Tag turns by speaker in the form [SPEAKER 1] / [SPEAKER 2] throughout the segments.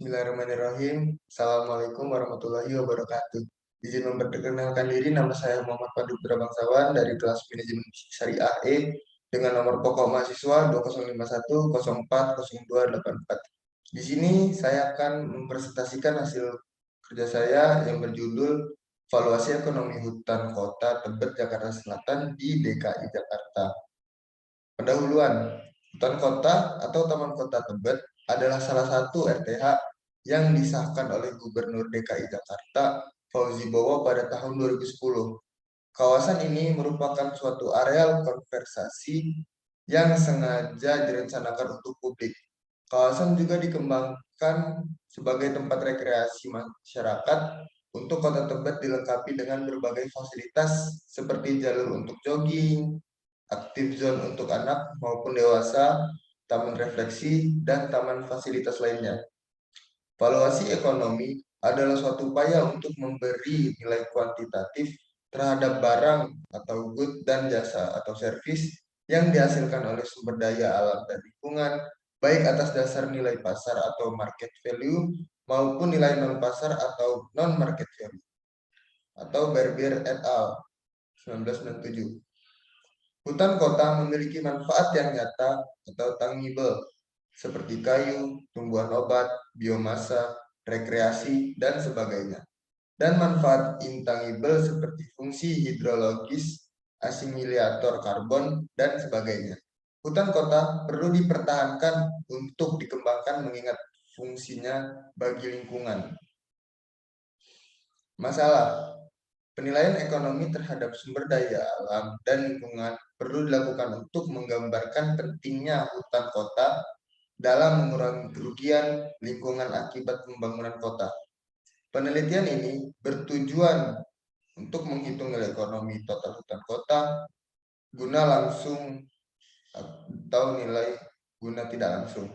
[SPEAKER 1] Bismillahirrahmanirrahim. Assalamualaikum warahmatullahi wabarakatuh. Izin memperkenalkan diri, nama saya Muhammad Pandu Bangsawan dari kelas Manajemen Syariah E dengan nomor pokok mahasiswa 2051040284. Di sini saya akan mempresentasikan hasil kerja saya yang berjudul Valuasi Ekonomi Hutan Kota Tebet Jakarta Selatan di DKI Jakarta. Pendahuluan, hutan kota atau Taman Kota Tebet adalah salah satu RTH yang disahkan oleh Gubernur DKI Jakarta Fauzi Bowo pada tahun 2010. Kawasan ini merupakan suatu areal konservasi yang sengaja direncanakan untuk publik. Kawasan juga dikembangkan sebagai tempat rekreasi masyarakat untuk Kota Tebet dilengkapi dengan berbagai fasilitas seperti jalur untuk jogging, aktif zone untuk anak maupun dewasa, taman refleksi, dan taman fasilitas lainnya. Valuasi ekonomi adalah suatu upaya untuk memberi nilai kuantitatif terhadap barang atau good dan jasa atau servis yang dihasilkan oleh sumber daya alam dan lingkungan, baik atas dasar nilai pasar atau market value maupun nilai non-pasar atau non-market value, atau Berbier et al. 1997. Hutan kota memiliki manfaat yang nyata atau tangible, seperti kayu, tumbuhan obat, biomasa, rekreasi, dan sebagainya. Dan manfaat intangible seperti fungsi hidrologis, asimilator karbon, dan sebagainya. Hutan kota perlu dipertahankan untuk dikembangkan mengingat fungsinya bagi lingkungan. Masalah penilaian ekonomi terhadap sumber daya alam dan lingkungan perlu dilakukan untuk menggambarkan pentingnya hutan kota dalam mengurangi kerugian lingkungan akibat pembangunan kota. Penelitian ini bertujuan untuk menghitung nilai ekonomi total hutan kota guna langsung atau nilai guna tidak langsung,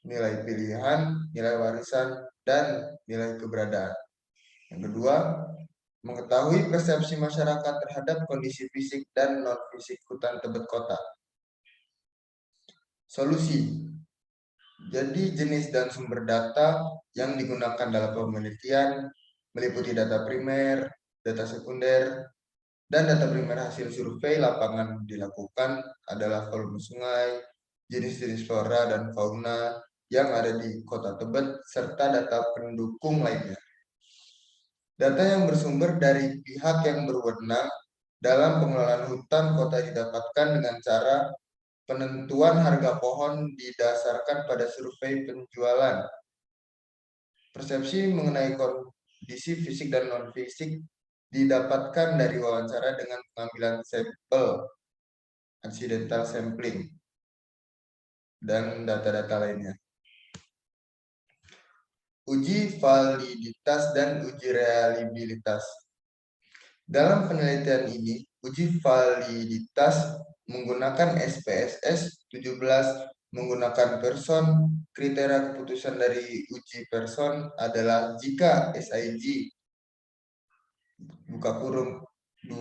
[SPEAKER 1] nilai pilihan, nilai warisan, dan nilai keberadaan. Yang kedua, mengetahui persepsi masyarakat terhadap kondisi fisik dan non-fisik hutan Tebet kota. Solusi. Jadi jenis dan sumber data yang digunakan dalam penelitian meliputi data primer, data sekunder, dan data primer hasil survei lapangan dilakukan adalah volume sungai, jenis-jenis flora dan fauna yang ada di kota Tebet, serta data pendukung lainnya. Data yang bersumber dari pihak yang berwenang dalam pengelolaan hutan kota didapatkan dengan cara penentuan harga pohon didasarkan pada survei penjualan. Persepsi mengenai kondisi fisik dan non-fisik didapatkan dari wawancara dengan pengambilan sampel, accidental sampling, dan data-data lainnya. Uji validitas dan uji reliabilitas. Dalam penelitian ini, uji validitas menggunakan SPSS 17 menggunakan person. Kriteria keputusan dari uji person adalah jika SIG buka kurung 2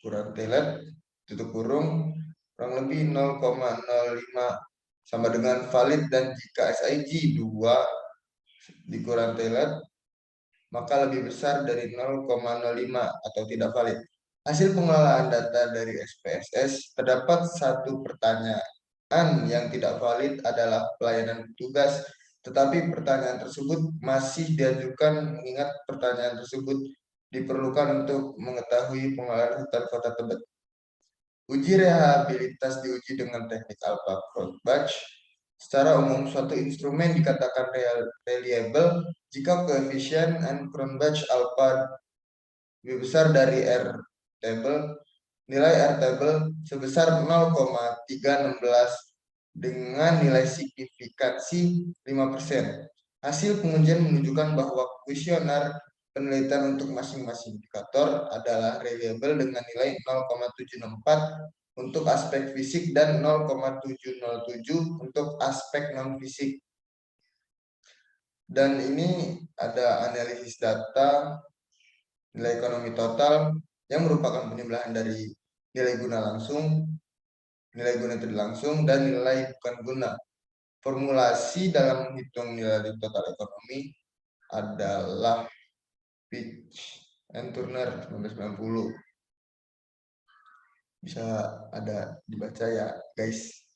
[SPEAKER 1] kurang telet tutup kurung kurang lebih 0,05 sama dengan valid, dan jika SIG 2 dikurang telet maka lebih besar dari 0,05 atau tidak valid. Hasil pengelolaan data dari SPSS terdapat satu pertanyaan yang tidak valid adalah pelayanan petugas, tetapi pertanyaan tersebut masih diajukan mengingat pertanyaan tersebut diperlukan untuk mengetahui pengelolaan hutan kota Tebet. Uji rehabilitas diuji dengan teknik alpha crowdbatch. Secara umum, suatu instrumen dikatakan reliable jika koefisien and Cronbach alpha lebih besar dari R table, nilai R table sebesar 0,316 dengan nilai signifikansi 5%. Hasil pengujian menunjukkan bahwa kuesioner penelitian untuk masing-masing indikator adalah reliable dengan nilai 0,764 untuk aspek fisik dan 0,707 untuk aspek non-fisik. Dan ini ada analisis data nilai ekonomi total yang merupakan penjumlahan dari nilai guna langsung, nilai guna tidak langsung, dan nilai bukan guna. Formulasi dalam menghitung nilai total ekonomi adalah Fitch and Turner 1990. Bisa ada dibaca ya, guys.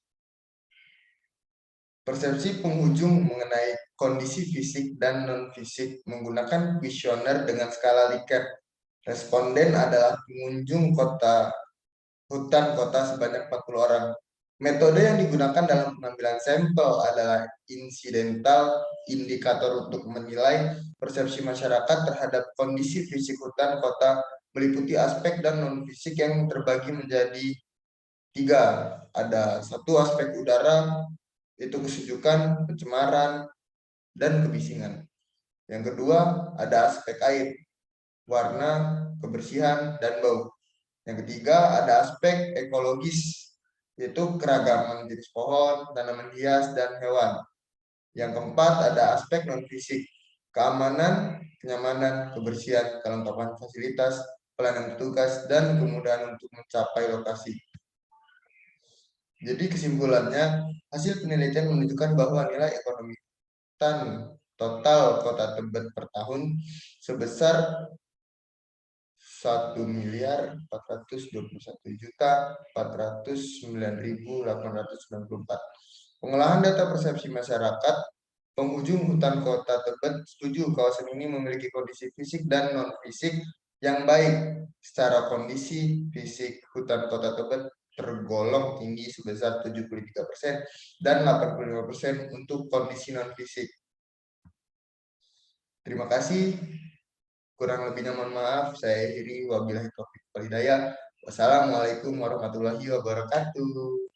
[SPEAKER 1] Persepsi penghujung mengenai kondisi fisik dan non-fisik menggunakan kuesioner dengan skala Likert. Responden adalah pengunjung hutan kota sebanyak 40 orang. Metode yang digunakan dalam pengambilan sampel adalah insidental indikator untuk menilai persepsi masyarakat terhadap kondisi fisik hutan kota meliputi aspek dan non-fisik yang terbagi menjadi 3. Ada 1 aspek udara, itu kesejukan, pencemaran, dan kebisingan. Yang kedua, ada aspek air, warna, kebersihan, dan bau. Yang ketiga, ada aspek ekologis, yaitu keragaman jenis pohon, tanaman hias, dan hewan. Yang keempat, ada aspek non-fisik, keamanan, kenyamanan, kebersihan, kelengkapan fasilitas, pelayanan petugas, dan kemudahan untuk mencapai lokasi. Jadi kesimpulannya, hasil penelitian menunjukkan bahwa nilai ekonomi hutan total Kota Tebet per tahun sebesar 1.421.409.894. Pengolahan data persepsi masyarakat, penghujung hutan kota Tebet setuju kawasan ini memiliki kondisi fisik dan non-fisik yang baik. Secara kondisi fisik, hutan kota Tebet tergolong tinggi sebesar 73% dan 85% untuk kondisi non-fisik. Terima kasih. Kurang lebihnya mohon maaf. Saya akhiri, wabillahi taufiq wal hidayah. Wassalamualaikum warahmatullahi wabarakatuh.